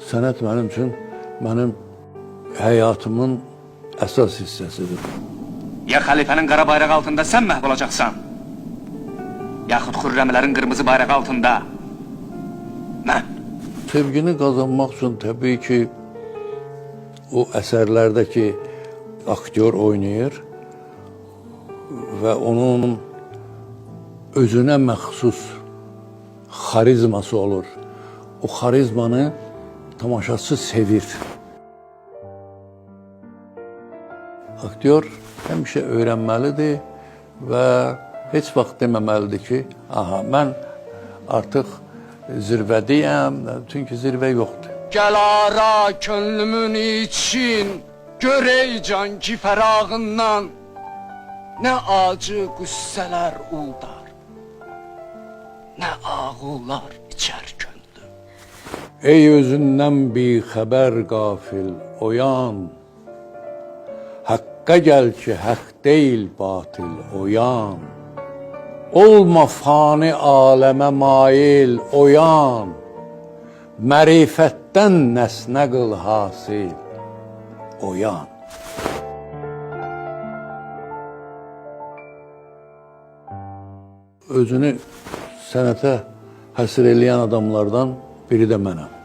Sənət mənim üçün mənim həyatımın əsas hissəsidir. Ya xəlifənin qara bayraq altında sən məhv olacaqsan, yaxud xürrəmlərin qırmızı bayraq altında mən. Sevgini qazanmaq üçün təbii ki, o əsərlərdəki aktyor oynayır və onun özünə məxsus xarizması olur. O xarizmanı tamaşaçı sevir. Aktyor həmişə öyrənməlidir və heç vaxt deməməlidir ki, aha, mən artıq zirvədəyəm, çünki zirvə yoxdur. Gəl ara könlümün için, görey can ki fərağından, nə acı qüssələr uldar, nə ağullar içər könlüm. Ey özündən bir xəbər qafil, oyan, Haqqa gəl ki, haqq deyil batil, oyan. Olma fani aləmə mail, oyan. Mərifətdən nəsnə qıl hasil, oyan. Özünü sənətə həsr eləyən adamlardan biri də mənəm.